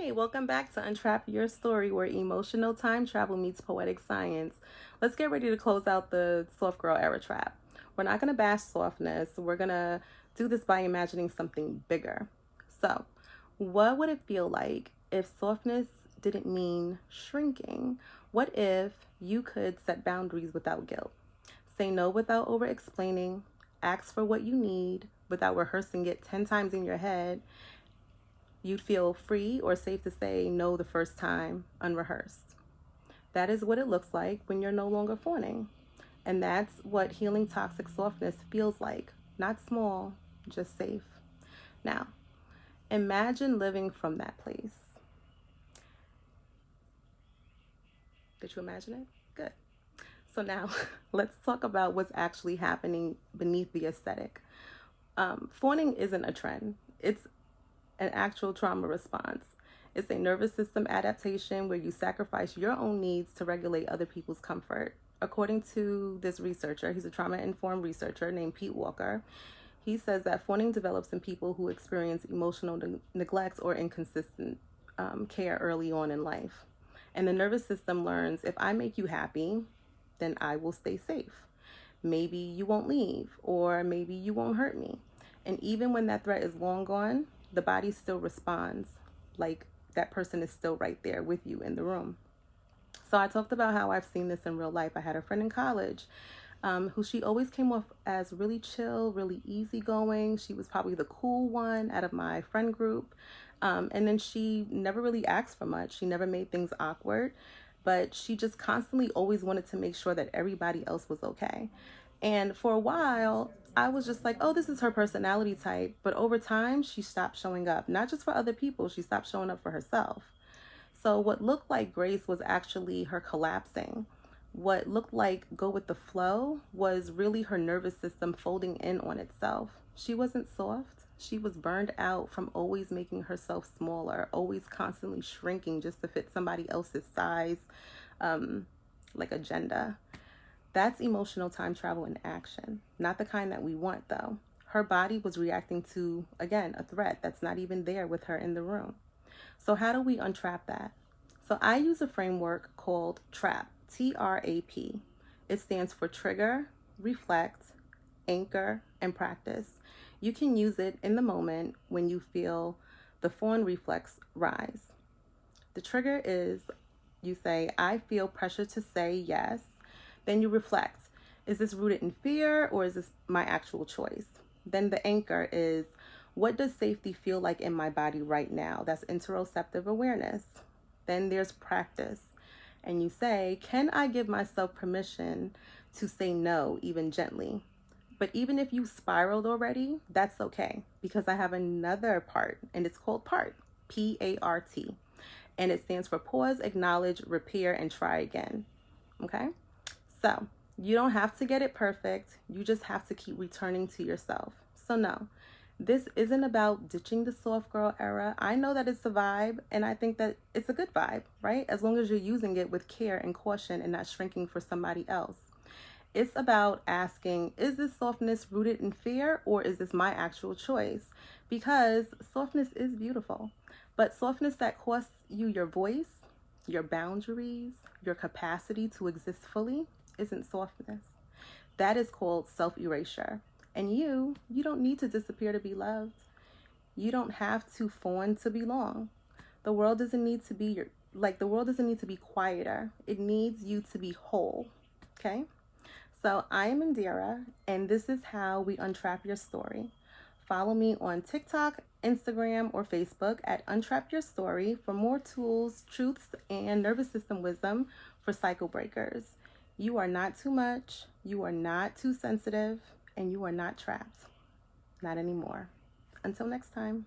Hey, welcome back to Untrap Your Story, where emotional time travel meets poetic science. Let's get ready to close out the soft girl era trap. We're not going to bash softness. We're going to do this by imagining something bigger. So, what would it feel like if softness didn't mean shrinking? What if you could set boundaries without guilt? Say no without over explaining, ask for what you need without rehearsing it 10 times in your head. You'd feel free or safe to say no the first time, unrehearsed. That is what it looks like when you're no longer fawning. And that's what healing toxic softness feels like. Not small, just safe. Now, imagine living from that place. Did you imagine it? Good. So now, let's talk about what's actually happening beneath the aesthetic. Fawning isn't a trend. It's an actual trauma response. It's a nervous system adaptation where you sacrifice your own needs to regulate other people's comfort. According to this researcher, he's a trauma-informed researcher named Pete Walker. He says that fawning develops in people who experience emotional neglect or inconsistent care early on in life. And the nervous system learns, if I make you happy, then I will stay safe. Maybe you won't leave, or maybe you won't hurt me. And even when that threat is long gone, the body still responds like that person is still right there with you in the room. So I talked about how I've seen this in real life. I had a friend in college who she always came off as really chill, really easygoing. She was probably the cool one out of my friend group. And then she never really asked for much. She never made things awkward, but she just constantly always wanted to make sure that everybody else was okay. And for a while, I was just like, oh, this is her personality type. But over time, she stopped showing up, not just for other people, she stopped showing up for herself. So what looked like grace was actually her collapsing. What looked like go with the flow was really her nervous system folding in on itself. She wasn't soft. She was burned out from always making herself smaller, always constantly shrinking just to fit somebody else's size, agenda. That's emotional time travel in action. Not the kind that we want, though. Her body was reacting to, again, a threat that's not even there with her in the room. So how do we untrap that? So I use a framework called T.R.A.P, T-R-A-P. It stands for trigger, reflect, anchor, and practice. You can use it in the moment when you feel the fawn reflex rise. The trigger is, you say, I feel pressure to say yes. Then you reflect, is this rooted in fear or is this my actual choice? Then the anchor is, what does safety feel like in my body right now? That's interoceptive awareness. Then there's practice. And you say, can I give myself permission to say no, even gently? But even if you spiraled already, that's okay, because I have another part, and it's called P.A.R.T, P-A.R.T. And it stands for pause, acknowledge, repair, and try again. Okay? So you don't have to get it perfect. You just have to keep returning to yourself. So no, this isn't about ditching the soft girl era. I know that it's a vibe, and I think that it's a good vibe, right? As long as you're using it with care and caution and not shrinking for somebody else. It's about asking, is this softness rooted in fear or is this my actual choice? Because softness is beautiful, but softness that costs you your voice, your boundaries, your capacity to exist fully isn't softness. That is called self-erasure. And you don't need to disappear to be loved. You don't have to fawn to belong. The world doesn't need to be the world doesn't need to be quieter. It needs you to be whole. Okay? So I am Indira, and this is how we untrap your story. Follow me on TikTok, Instagram, or Facebook at Untrap Your Story for more tools, truths, and nervous system wisdom for cycle breakers. You are not too much, you are not too sensitive, and you are not trapped. Not anymore. Until next time.